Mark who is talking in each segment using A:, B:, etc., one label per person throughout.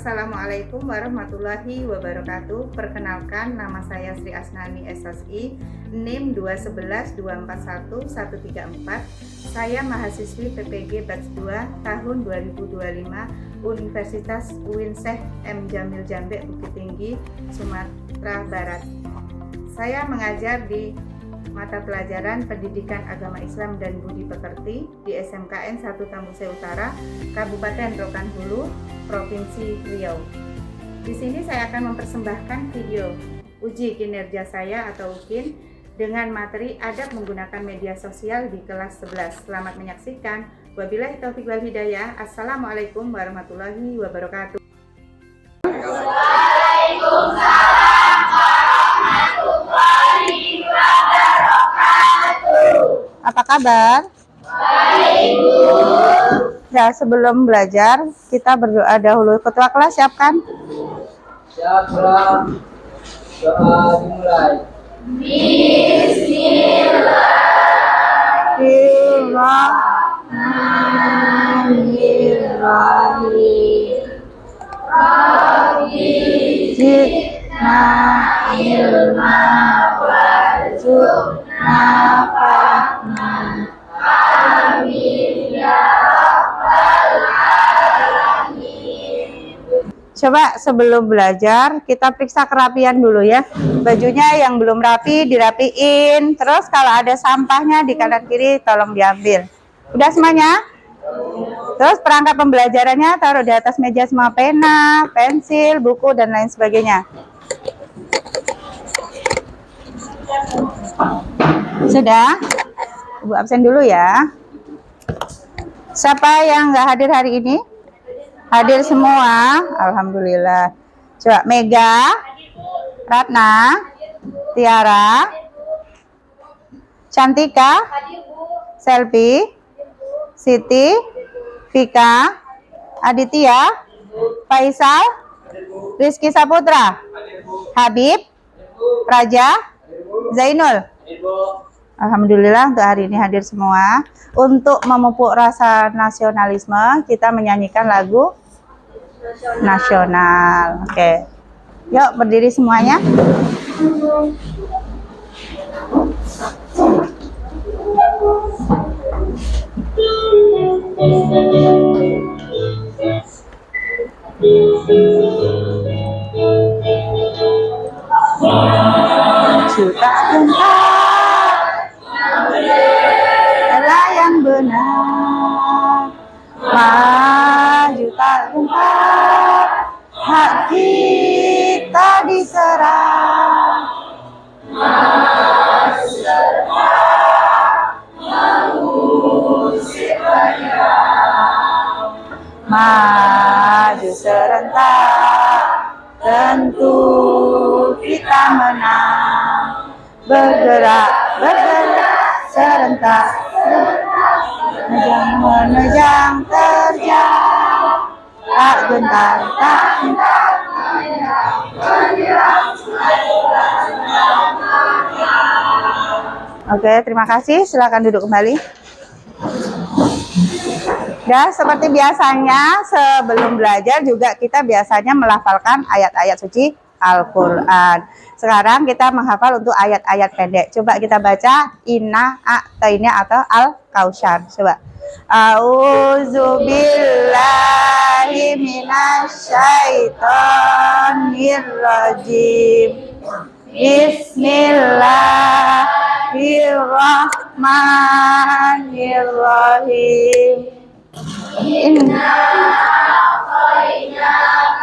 A: Assalamualaikum warahmatullahi wabarakatuh. Perkenalkan, nama saya Sri Asnani SSI, NIM 211241134. Saya mahasiswi PPG Batch 2 tahun 2025 Universitas UIN Syekh M. Jamil Jambe, Bukit Tinggi, Sumatera Barat. Saya mengajar di mata pelajaran Pendidikan Agama Islam dan Budi Pekerti di SMKN 1 Tambuse Utara, Kabupaten Rokan Hulu, Provinsi Riau. Di sini saya akan mempersembahkan video uji kinerja saya atau UKIN dengan materi adab menggunakan media sosial di kelas 11. Selamat menyaksikan. Wabillahi taufiq wal hidayah. Assalamualaikum warahmatullahi wabarakatuh. Apa kabar? Baik, Bu. Ya, sebelum belajar kita berdoa dahulu. Ketua kelas siapkan?
B: Siap, Bro. Doa dimulai.
A: Bismillahirrahmanirrahim. Rabbi zidna ilma warzuqna fahma. Amin ya rabbal alamin. Coba sebelum belajar kita periksa kerapian dulu ya. Bajunya yang belum rapi dirapiin. Terus kalau ada sampahnya di kanan kiri tolong diambil. Udah semuanya? Terus perangkat pembelajarannya taruh di atas meja semua, pena, pensil, buku dan lain sebagainya. Sudah? Ibu absen dulu ya. Siapa yang nggak hadir hari ini? Hadir semua, alhamdulillah. Coba Mega, Ratna, Tiara, Cantika, Selvi, Siti, Vika, Aditya, Faisal, Rizky Saputra, Habib, Raja, Zainul. Alhamdulillah untuk hari ini hadir semua. Untuk memupuk rasa nasionalisme, kita menyanyikan lagu nasional. Oke. Yuk berdiri semuanya. Juta adalah yang benar, maju tak gentar, hak kita diserang, maju serentak, mengusir penyerang, maju serentak, tentu kita menang. Bergerak, bergerak, serentak, menejang, terjang, tak gentar, tak gentar, menyerang. Oke, terima kasih. Silakan duduk kembali. Dan seperti biasanya sebelum belajar juga kita biasanya melafalkan ayat-ayat suci Al-Quran. Sekarang kita menghafal untuk ayat-ayat pendek. Coba kita baca Inna A'tainya atau Al-Kautsar. Coba. A'udzubillahi minasyaitonirrajim. Bismillahirrahmanirrahim. Inna a'tainya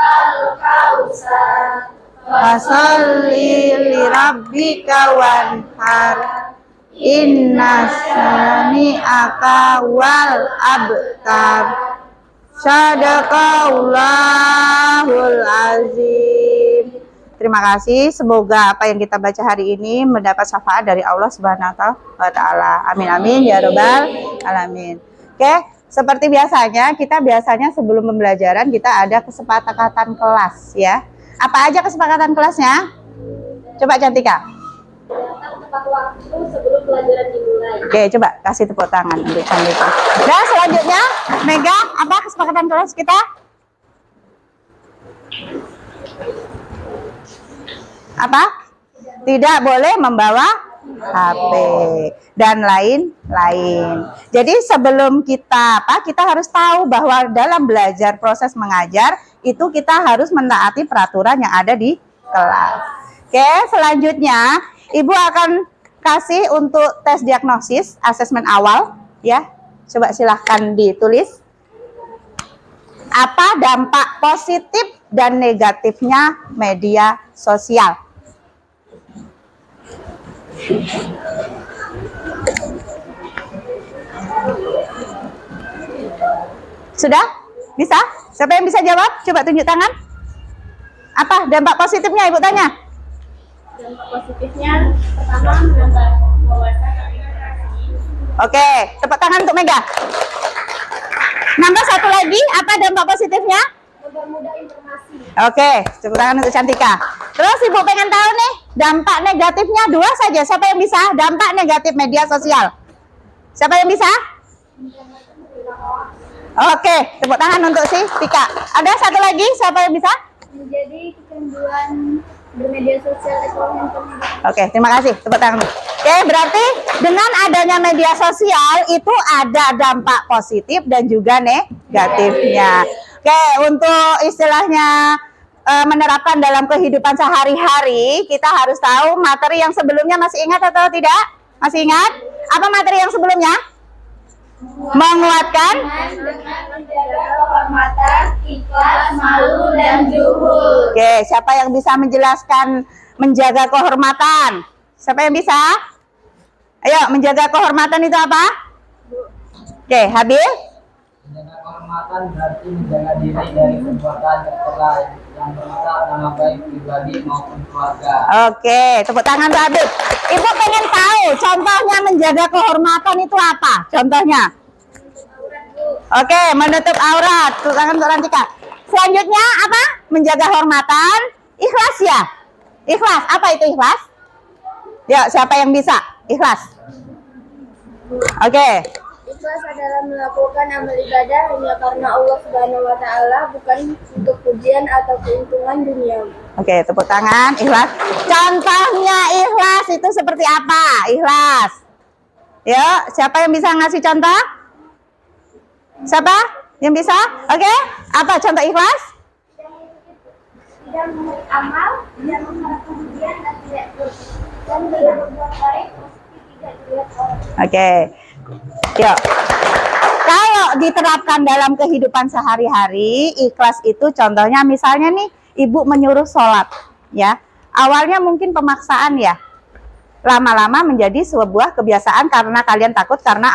A: Al-Kautsar. Fasolli lirabbika wanhar, inna syani'aka wal abtar. Shadaqallahul azim. Terima kasih. Semoga apa yang kita baca hari ini mendapat syafaat dari Allah Subhanahu wa taala. Amin amin ya robbal alamin. Oke, seperti biasanya kita sebelum pembelajaran kita ada kesepakatan kelas ya. Apa aja kesepakatan kelasnya? Coba Cantika. Tepat waktu sebelum pelajaran dimulai. Oke, coba kasih tepuk tangan untuk Cantika. Dan selanjutnya, Mega, apa kesepakatan kelas kita?
C: Apa? Tidak boleh membawa HP dan lain-lain. Jadi sebelum kita kita harus tahu bahwa dalam belajar proses mengajar itu kita harus menaati peraturan yang ada di kelas. Oke, selanjutnya Ibu akan kasih untuk tes diagnosis asesmen awal ya. Coba silahkan ditulis. Apa dampak positif dan negatifnya media sosial? Sudah? Bisa? Siapa yang bisa jawab? Coba tunjuk tangan. Apa dampak positifnya, Ibu tanya?
D: Dampak positifnya pertama menambah wawasan dan informasi.
C: Oke, tepuk tangan untuk Mega. Nambah satu lagi, apa dampak positifnya?
D: Mempermudah informasi.
C: Oke, tepuk tangan untuk Cantika. Terus Ibu pengen tahu nih, dampak negatifnya 2 saja. Siapa yang bisa? Dampak negatif media sosial. Siapa yang bisa? Oke, tepuk tangan untuk si Tika. Ada satu lagi, siapa yang bisa?
D: Menjadi kecanduan bermedia sosial atau handphone.
C: Oke, terima kasih. Tepuk tangan. Oke, berarti dengan adanya media sosial itu ada dampak positif dan juga negatifnya. Oke, untuk istilahnya menerapkan dalam kehidupan sehari-hari, kita harus tahu materi yang sebelumnya. Masih ingat atau tidak? Masih ingat? Apa materi yang sebelumnya? Menguatkan
D: Dengan menjaga kehormatan, ikhlas, malu, dan zuhud.
C: Oke, siapa yang bisa menjelaskan menjaga kehormatan? Siapa yang bisa? Ayo, menjaga kehormatan itu apa? Oke, Habil?
B: Menjaga kehormatan berarti menjaga diri dari perbuatan tercela yang merusak nama baik pribadi maupun keluarga.
C: Oke, tepuk tangan untuk Habil. Ibu pengen tahu contohnya menjaga kehormatan itu apa? Contohnya? Oke, menutup aurat. Tepuk tangan untuk Rantika. Selanjutnya apa? Menjaga kehormatan. Ikhlas ya? Ikhlas. Apa itu ikhlas? Yuk, siapa yang bisa? Ikhlas. Oke.
D: Ikhlas adalah melakukan amal ibadah hanya karena Allah Subhanahu wa taala, bukan untuk pujian atau keuntungan duniawi.
C: Oke, tepuk tangan. Ikhlas. Contohnya ikhlas itu seperti apa? Ikhlas. Yuk, siapa yang bisa ngasih contoh? Siapa yang bisa? Oke. Apa contoh ikhlas?
D: Tidak membuat amal, tidak mengharapkan pujian dan tidak berbuat baik, meski tidak dilihat orang.
C: Oke. Yuk. Kalau diterapkan dalam kehidupan sehari-hari, ikhlas itu contohnya misalnya nih, Ibu menyuruh sholat, ya. Awalnya mungkin pemaksaan ya. Lama-lama menjadi sebuah kebiasaan karena kalian takut karena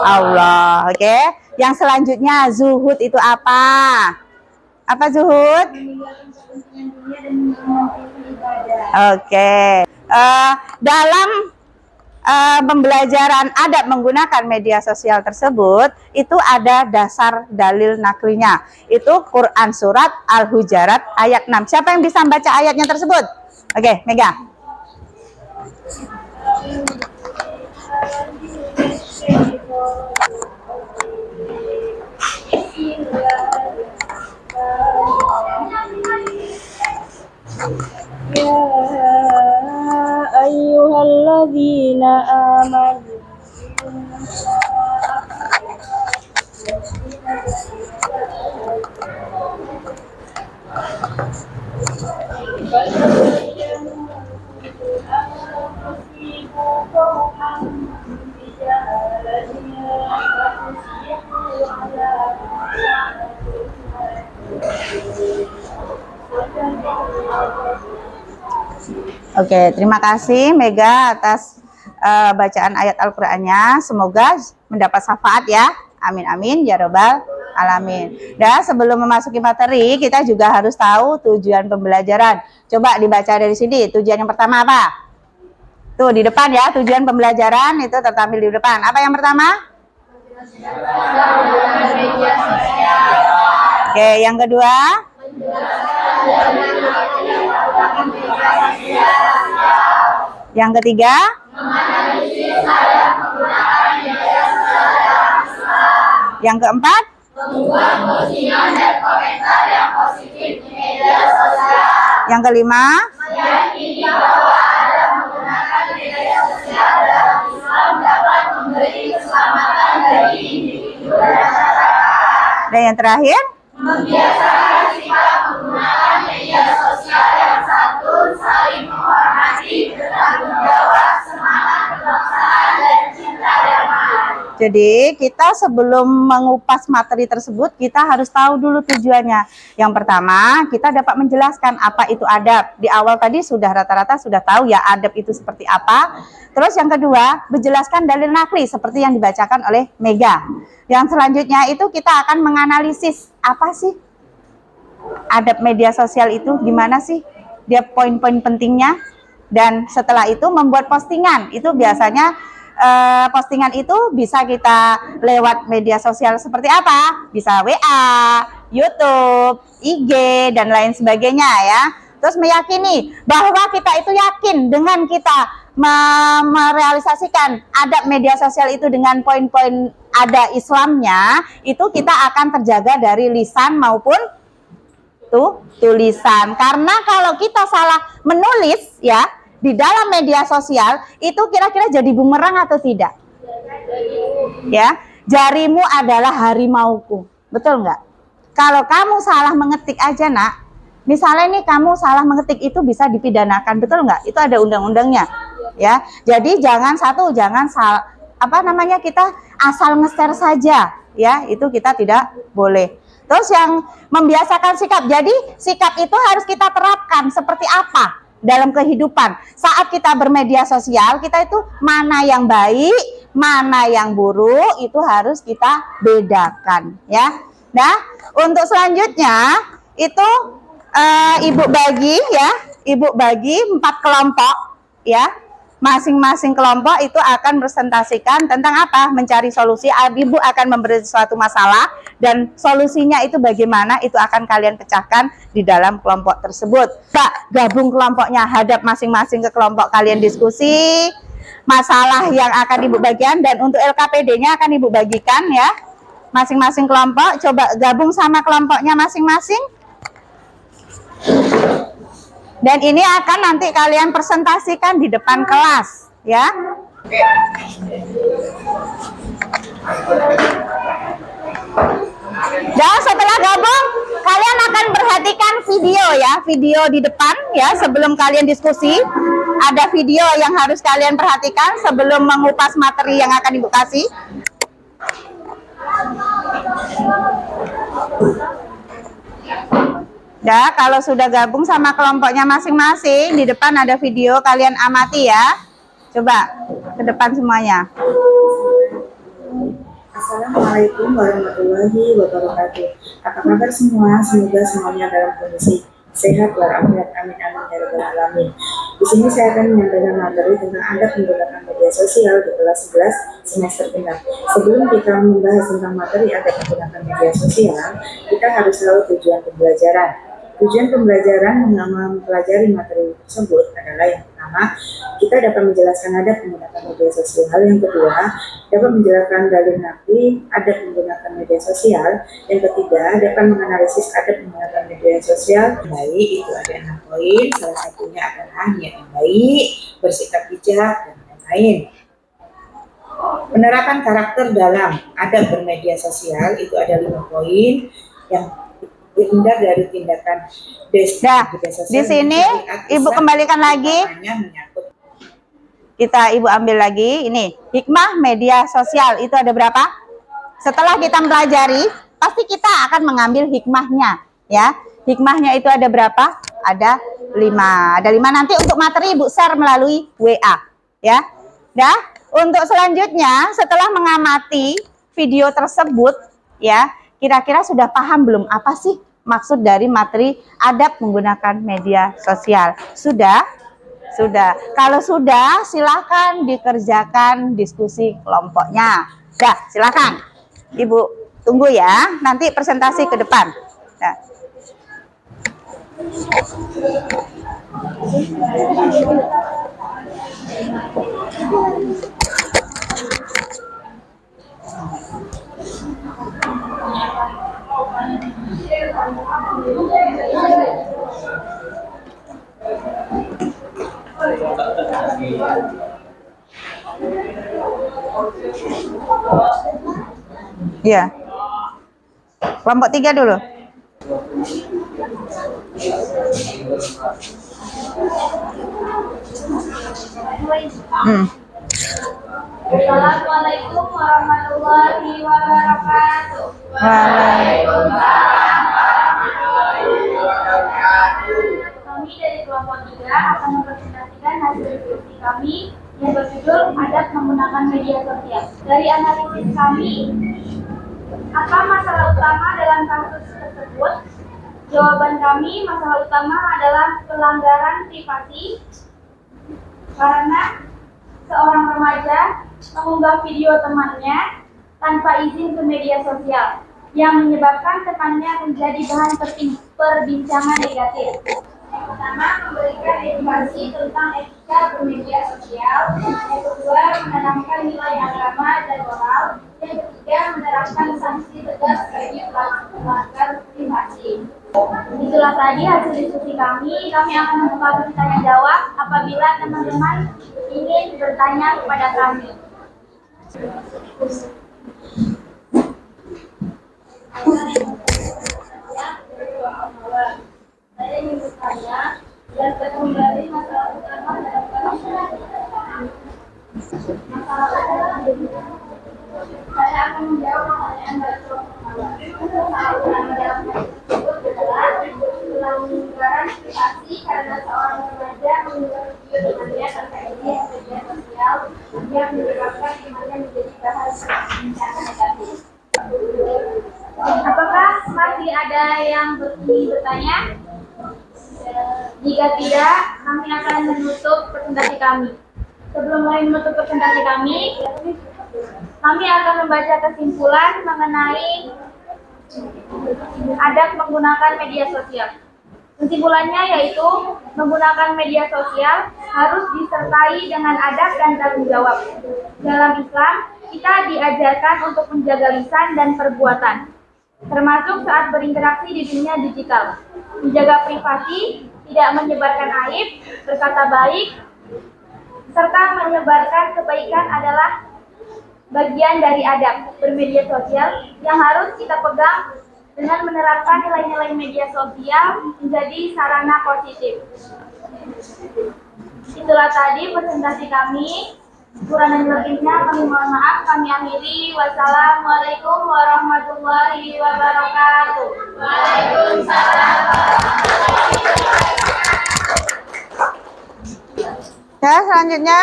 C: Allah. Oke. Yang selanjutnya zuhud itu apa? Apa zuhud? Oke. Dalam pembelajaran adab menggunakan media sosial tersebut, itu ada dasar dalil naklinya. Itu Quran Surat Al-Hujarat ayat 6. Siapa yang bisa membaca ayatnya tersebut? Oke, Mega.
D: Ya ayyuhalladzina amanu
C: Oke, terima kasih Mega atas bacaan ayat Al-Qur'annya. Semoga mendapat syafaat ya. Amin amin ya robbal alamin. Dan sebelum memasuki materi, kita juga harus tahu tujuan pembelajaran. Coba dibaca dari sini. Tujuan yang pertama apa? Tuh di depan ya, tujuan pembelajaran itu tertampil di depan. Apa yang pertama? Oke, yang kedua? Yang ketiga? Yang keempat? Membuat postingan dan komentar yang positif Yang kelima, dan yang terakhir, jadi kita sebelum mengupas materi tersebut, kita harus tahu dulu tujuannya. Yang pertama, kita dapat menjelaskan apa itu adab. Di awal tadi sudah rata-rata sudah tahu ya adab itu seperti apa. Terus yang kedua, menjelaskan dalil nakli seperti yang dibacakan oleh Mega. Yang selanjutnya itu kita akan menganalisis apa sih adab media sosial itu, gimana sih dia poin-poin pentingnya. Dan setelah itu membuat postingan. Itu biasanya postingan itu bisa kita lewat media sosial seperti apa? Bisa WA, YouTube, IG, dan lain sebagainya ya. Terus meyakini bahwa kita itu yakin dengan kita merealisasikan adab media sosial itu dengan poin-poin ada Islamnya, itu kita akan terjaga dari lisan maupun tulisan. Karena kalau kita salah menulis ya di dalam media sosial, itu kira-kira jadi bumerang atau tidak? Ya, jarimu adalah harimauku. Betul nggak? Kalau kamu salah mengetik aja nak, misalnya nih kamu salah mengetik itu bisa dipidanakan, betul nggak? Itu ada undang-undangnya. Ya, jadi jangan kita asal nge-share saja. Ya, itu kita tidak boleh. Terus yang membiasakan sikap, jadi sikap itu harus kita terapkan seperti apa dalam kehidupan. Saat kita bermedia sosial, kita itu mana yang baik, mana yang buruk, itu harus kita bedakan ya. Nah, untuk selanjutnya itu Ibu bagi 4 kelompok ya. Masing-masing kelompok itu akan presentasikan tentang apa? Mencari solusi. Ibu akan memberi suatu masalah dan solusinya itu bagaimana, itu akan kalian pecahkan di dalam kelompok tersebut. Pak, gabung kelompoknya, hadap masing-masing ke kelompok kalian diskusi masalah yang akan Ibu bagikan, dan untuk LKPD-nya akan Ibu bagikan ya. Masing-masing kelompok coba gabung sama kelompoknya masing-masing. Dan ini akan nanti kalian presentasikan di depan kelas, ya. Dan setelah gabung, kalian akan perhatikan video ya, video di depan ya, sebelum kalian diskusi. Ada video yang harus kalian perhatikan sebelum mengupas materi yang akan Ibu kasih. Ya, kalau sudah gabung sama kelompoknya masing-masing, di depan ada video, kalian amati ya. Coba ke depan semuanya.
E: Assalamualaikum warahmatullahi wabarakatuh. Apa kabar semua? Semoga semuanya dalam kondisi sehat walafiat. Amin amin ya rabbal alamin. Di sini saya akan menyampaikan materi tentang adab menggunakan media sosial di kelas 11 semester genap. Sebelum kita membahas tentang materi adab menggunakan media sosial, kita harus tahu tujuan pembelajaran. Tujuan pembelajaran mempelajari materi tersebut adalah yang pertama, kita dapat menjelaskan adab menggunakan media sosial. Yang kedua, dapat menjelaskan dalil nakli adab menggunakan media sosial. Yang ketiga, dapat menganalisis adab menggunakan media sosial. Baik, itu ada 6 poin. Salah satunya adalah niat yang baik, bersikap bijak, dan lain-lain. Penerapan karakter dalam adab bermedia sosial itu ada 5 poin yang dihindar dari tindakan
C: di sini Ibu kembalikan lagi. Ibu ambil lagi ini hikmah media sosial itu ada berapa? Setelah kita mempelajari, pasti kita akan mengambil hikmahnya ya. Hikmahnya itu ada berapa? Ada 5. Ada 5 nanti untuk materi Ibu share melalui WA ya. Nah, untuk selanjutnya setelah mengamati video tersebut ya, kira-kira sudah paham belum apa sih maksud dari materi adab menggunakan media sosial? Sudah? Sudah. Kalau sudah, silakan dikerjakan diskusi kelompoknya. Dah, silakan. Ibu tunggu ya, nanti presentasi ke depan. Nah. Iya. Kelompok 3 dulu.
D: Assalamualaikum warahmatullahi wabarakatuh. Kami dari kelompok 3 akan mempresentasikan hasil diskusi kami yang berjudul Adab Menggunakan Media Sosial. Dari analisis kami, apa masalah utama dalam kasus tersebut? Jawaban kami, masalah utama adalah pelanggaran privasi karena seorang remaja mengunggah video temannya tanpa izin ke media sosial yang menyebabkan temannya menjadi bahan perbincangan negatif. Yang pertama, memberikan edukasi tentang etika bermedia sosial. Yang kedua, menanamkan nilai agama dan moral. Yang ketiga, menerapkan sanksi tegas bagi pelanggar privasi. Itulah tadi hasil diskusi kami. Kami akan membuka tanya jawab apabila teman-teman ingin bertanya kepada kami. Saya ingin bertanya dan kembali masalah utama dalam kasus saya akan menjawab pertanyaan dari masalah utama dalam kasus tersebut adalah pelanggaran privasi karena seorang remaja mengunggah video temannya tanpa izin media sosial yang menyebabkan temannya menjadi bahan perbincangan negatif. Apakah masih ada yang ingin bertanya? Jika tidak, kami akan menutup presentasi kami. Sebelum mulai menutup presentasi kami akan membaca kesimpulan mengenai adab menggunakan media sosial. Kesimpulannya yaitu menggunakan media sosial harus disertai dengan adab dan tanggung jawab. Dalam Islam, kita diajarkan untuk menjaga lisan dan perbuatan, termasuk saat berinteraksi di dunia digital. Menjaga privasi, tidak menyebarkan aib, berkata baik, serta menyebarkan kebaikan adalah bagian dari adab bermedia sosial yang harus kita pegang dengan menerapkan nilai-nilai media sosial menjadi sarana positif. Itulah tadi presentasi kami. Kurang dan lebihnya kami mohon maaf. Kami akhiri. Wassalamualaikum warahmatullahi wabarakatuh. Waalaikumsalam.
C: Ya, selanjutnya.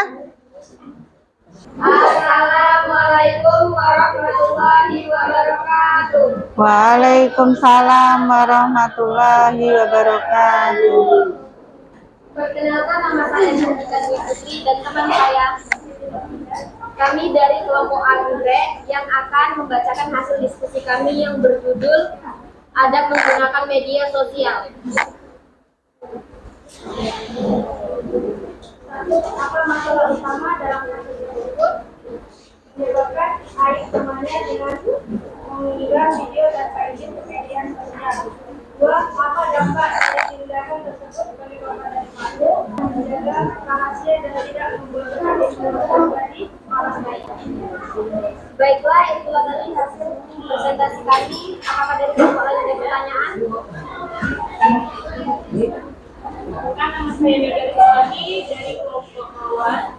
D: Assalamualaikum warahmatullahi wabarakatuh.
C: Waalaikumsalam warahmatullahi wabarakatuh.
D: Perkenalkan, nama saya Nandita Dwi Putri dan teman saya. Kami dari kelompok Anggrek yang akan membacakan hasil diskusi kami yang berjudul Adab Menggunakan Media Sosial. Apa masalah utama dalam kasus tersebut? Menyebabkan aib temannya dengan mengunggah video tanpa izin ke media sosial. Dua, apa dampak dari tindakan tersebut bagi korban dan pelaku? Menjaga rahasia dan tidak membocorkan informasi pribadi orang lain. Baiklah, itulah tadi hasil presentasi kami. Apakah dari kelompok lain ada pertanyaan? Nama saya dari kelompok Mawar.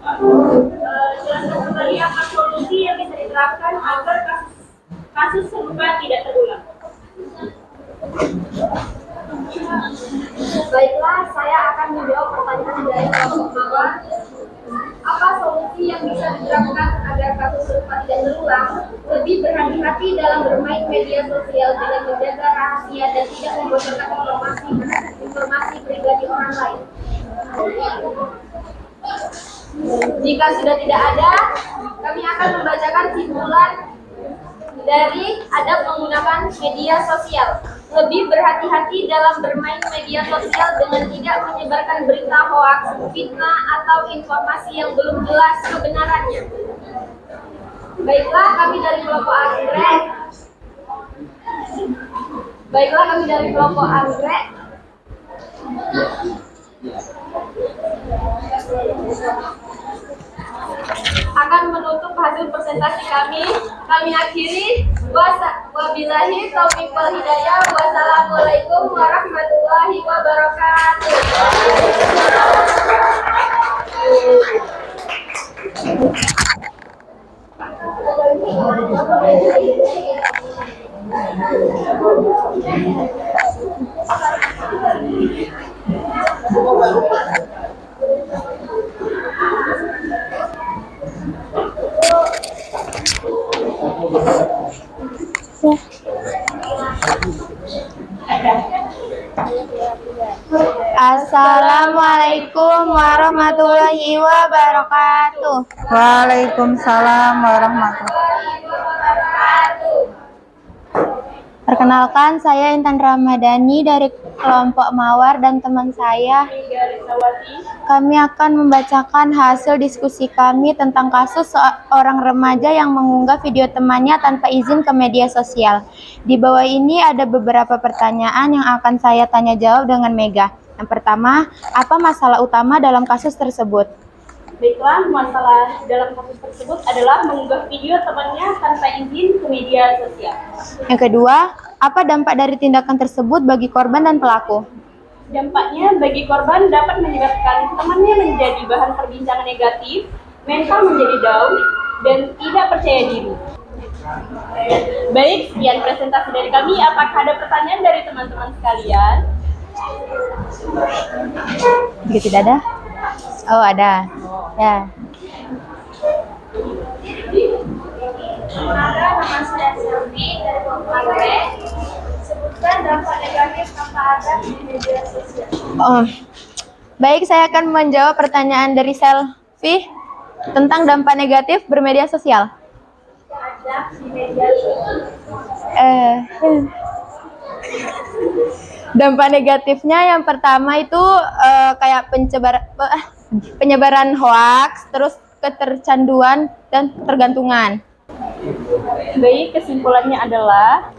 D: Jelaskan kembali apa solusi yang bisa diterapkan agar kasus serupa tidak terulang. Baiklah, saya akan menjawab pertanyaan dari kelompok Mawar. Apa solusi yang bisa diterapkan agar kasus serupa tidak terulang? Lebih berhati-hati dalam bermain media sosial dengan menjaga rahasia dan tidak membocorkan informasi pribadi orang lain. Jika sudah tidak ada, kami akan membacakan simpulan dari adab menggunakan media sosial. Lebih berhati-hati dalam bermain media sosial dengan tidak menyebarkan berita hoaks, fitnah, atau informasi yang belum jelas kebenarannya. Baiklah, kami dari kelompok Anggrek. kami akhiri. Wabillahi taufiq wal hidayah. Wassalamualaikum warahmatullahi wabarakatuh.
F: Assalamualaikum warahmatullahi wabarakatuh.
C: Waalaikumsalam warahmatullahi.
F: Perkenalkan, saya Intan Ramadhani dari kelompok Mawar dan teman saya. Kami akan membacakan hasil diskusi kami tentang kasus seorang remaja yang mengunggah video temannya tanpa izin ke media sosial. Di bawah ini ada beberapa pertanyaan yang akan saya tanya jawab dengan Mega. Yang pertama, apa masalah utama dalam kasus tersebut?
D: Baiklah, masalah dalam kasus tersebut adalah mengunggah video temannya tanpa izin ke media sosial.
F: Yang kedua, apa dampak dari tindakan tersebut bagi korban dan pelaku?
D: Dampaknya bagi korban dapat menyebabkan temannya menjadi bahan perbincangan negatif, mental menjadi down, dan tidak percaya diri. Baik, sekian presentasi dari kami. Apakah ada pertanyaan dari teman-teman sekalian?
F: Jika tidak ada? Oh, ada. Ya.
D: Perkenalkan, nama saya Selvi dari kelompok B. Sebutkan dampak negatif tanpa ada di media sosial.
F: Oh. Baik, saya akan menjawab pertanyaan dari Selvi tentang dampak negatif bermedia sosial.
D: Ada di media sosial.
F: Dampak negatifnya yang pertama itu kayak penyebaran hoaks, terus ketercanduan dan ketergantungan.
D: Baik, kesimpulannya adalah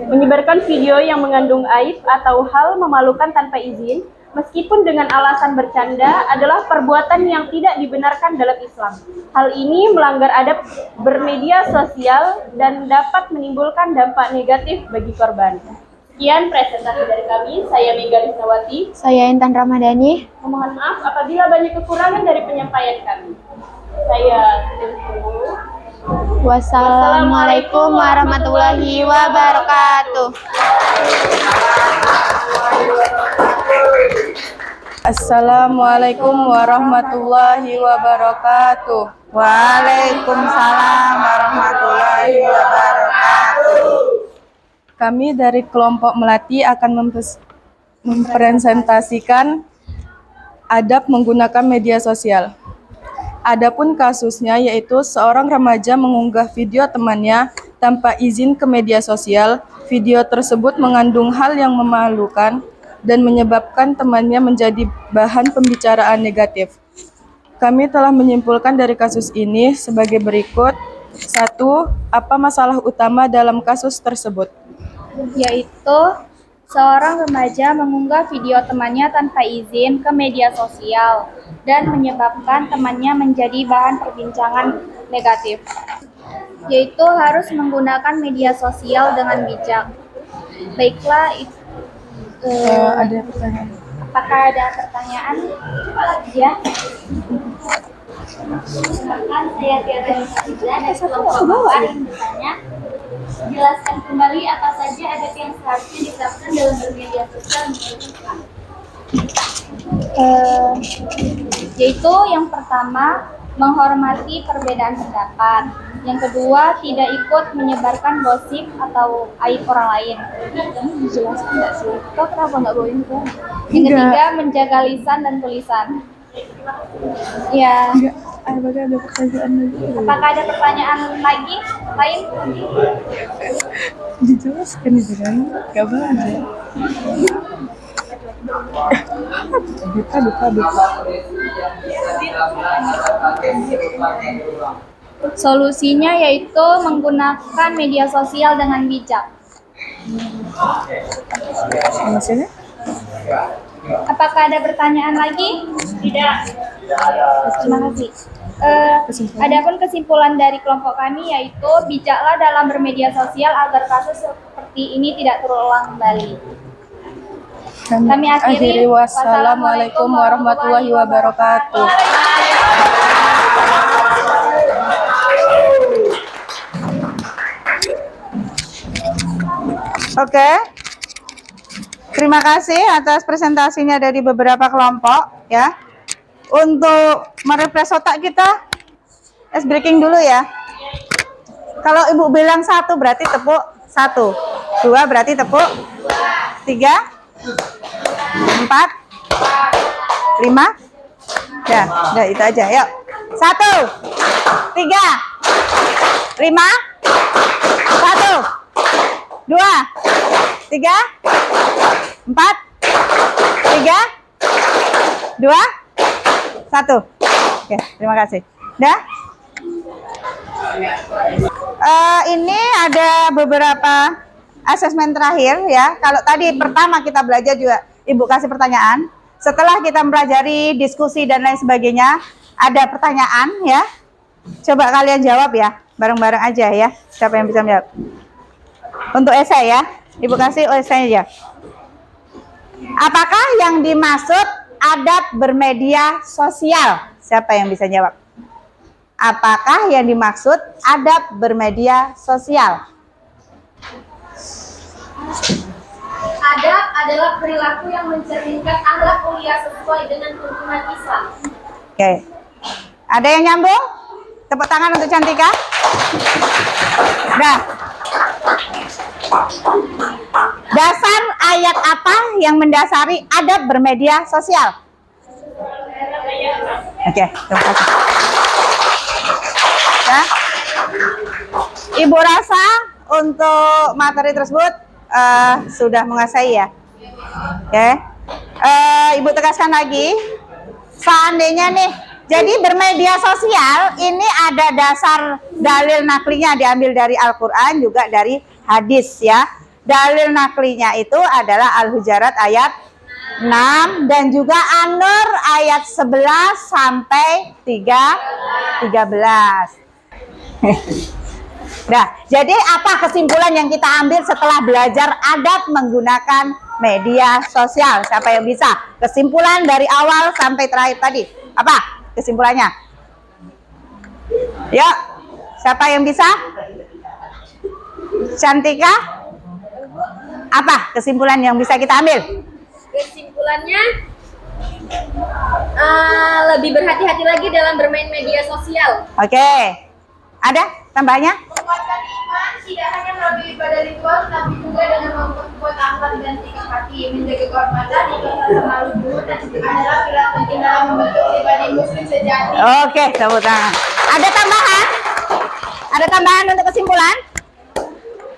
D: menyebarkan video yang mengandung aib atau hal memalukan tanpa izin, meskipun dengan alasan bercanda, adalah perbuatan yang tidak dibenarkan dalam Islam. Hal ini melanggar adab bermedia sosial dan dapat menimbulkan dampak negatif bagi korban. Sekian presentasi dari kami. Saya Mega Risnawati.
F: Saya Intan Ramadhani.
D: Mohon maaf apabila banyak kekurangan dari penyampaian kami. Saya tutup.
F: Wassalamualaikum warahmatullahi wabarakatuh.
G: Assalamualaikum warahmatullahi wabarakatuh.
C: Waalaikumsalam warahmatullahi wabarakatuh.
G: Kami dari kelompok Melati akan mempresentasikan adab menggunakan media sosial. Adapun kasusnya yaitu seorang remaja mengunggah video temannya tanpa izin ke media sosial. Video tersebut mengandung hal yang memalukan dan menyebabkan temannya menjadi bahan pembicaraan negatif. Kami telah menyimpulkan dari kasus ini sebagai berikut. 1. Apa masalah utama dalam kasus tersebut?
F: Yaitu seorang remaja mengunggah video temannya tanpa izin ke media sosial dan menyebabkan temannya menjadi bahan perbincangan negatif. Yaitu harus menggunakan media sosial dengan bijak. Baiklah,
G: Ada pertanyaan.
F: apakah ada pertanyaan? Ya.
D: Silakan, saya Tiara Nisa dari kelompok Mawar yang bertanya. Jelaskan kembali apa saja adab yang seharusnya diterapkan dalam bermedia sosial menurut Islam.
F: Yaitu yang pertama, menghormati perbedaan pendapat. Yang kedua, tidak ikut menyebarkan gosip atau aib orang lain. Ini dijelaskan nggak sih? Kok kenapa nggak bawa info? Yang ketiga, menjaga lisan dan tulisan. Ya.
G: Apakah ada pertanyaan lagi?
F: Apakah ada pertanyaan lagi? Lain?
G: Dijelaskan itu kan? Gak banget. Duka.
F: Solusinya yaitu menggunakan media sosial dengan bijak.
G: Maksudnya?
F: Apakah ada pertanyaan lagi?
D: Tidak. Terima kasih. Adapun kesimpulan dari kelompok kami yaitu bijaklah dalam bermedia sosial agar kasus seperti ini tidak terulang kembali. Kami akhiri.
G: Wassalamualaikum warahmatullahi wabarakatuh.
C: Oke. Terima kasih atas presentasinya dari beberapa kelompok ya. Untuk merefresh otak kita, ice breaking dulu ya. Kalau Ibu bilang 1 berarti tepuk 1, 2 berarti tepuk 3, 4, 5. Udah itu aja. Yuk. 1, 3, 5, 1, 2, 3, 4, 3, 2, 1. Oke, terima kasih. Dah? Ini ada beberapa asesmen terakhir ya. Kalau tadi pertama kita belajar juga Ibu kasih pertanyaan. Setelah kita mempelajari diskusi dan lain sebagainya, ada pertanyaan ya. Coba kalian jawab ya, bareng-bareng aja ya. Siapa yang bisa menjawab? Untuk esai ya, Ibu kasih esai aja. Apakah yang dimaksud adab bermedia sosial? Siapa yang bisa jawab? Apakah yang dimaksud adab bermedia sosial?
D: Adab adalah perilaku yang mencerminkan akhlak mulia sesuai dengan tuntunan Islam.
C: Oke. Ada yang nyambung? Tepuk tangan untuk Cantika. Dah. Dasar ayat apa yang mendasari adab bermedia sosial? Oke, terima kasih. Ya. Ibu rasa untuk materi tersebut sudah menguasai ya. Oke. Ibu tegaskan lagi, seandainya nih, jadi bermedia sosial ini ada dasar dalil naklinya diambil dari Al-Quran juga dari hadis ya. Dalil naklinya itu adalah Al-Hujarat ayat 6 dan juga An-Nur ayat 11 sampai 13. Nah, jadi apa kesimpulan yang kita ambil setelah belajar adab menggunakan media sosial? Siapa yang bisa? Kesimpulan dari awal sampai terakhir tadi. Apa kesimpulannya? Yuk, siapa yang bisa? Cantika? Apa kesimpulan yang bisa kita ambil?
D: Kesimpulannya lebih berhati-hati lagi dalam bermain media sosial.
C: Oke. Ada tambahnya?
D: Menguatkan iman tidak hanya melalui ibadah ritual, tapi juga dengan memperkuat akhlak dan sikap hati, menjaga kehormatan, ikhlas sama luhur, dan adalah pilar penting dalam membentuk pribadi muslim sejati.
C: Oke, tepuk tangan. Ada tambahan? Ada tambahan untuk kesimpulan?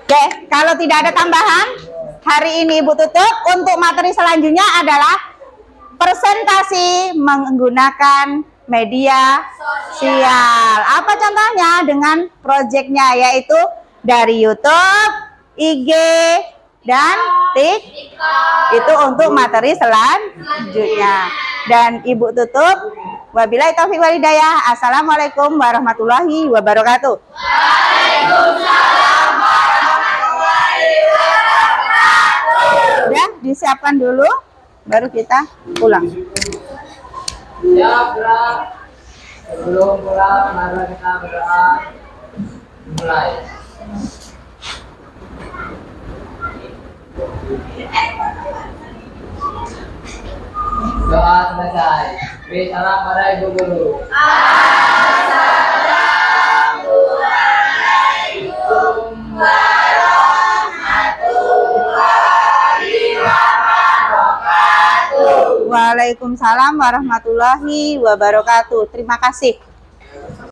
C: Oke, kalau tidak ada tambahan, hari ini Ibu tutup. Untuk materi selanjutnya adalah presentasi menggunakan media sosial. Apa contohnya? Dengan proyeknya, yaitu dari YouTube, IG, dan TikTok. Itu untuk materi selanjutnya. Dan Ibu tutup. Wabillahi taufiq wal hidayah. Assalamualaikum warahmatullahi wabarakatuh. Waalaikumsalam warahmatullahi wabarakatuh. Udah disiapkan dulu, baru kita pulang.
B: Ya, gerak. Sebelum pulang, mari kita berdoa. Mulai. Doa selesai. Beri salam pada Ibu Guru. Assalamualaikum warahmatullahi wabarakatuh.
C: Waalaikumsalam warahmatullahi wabarakatuh. Terima kasih.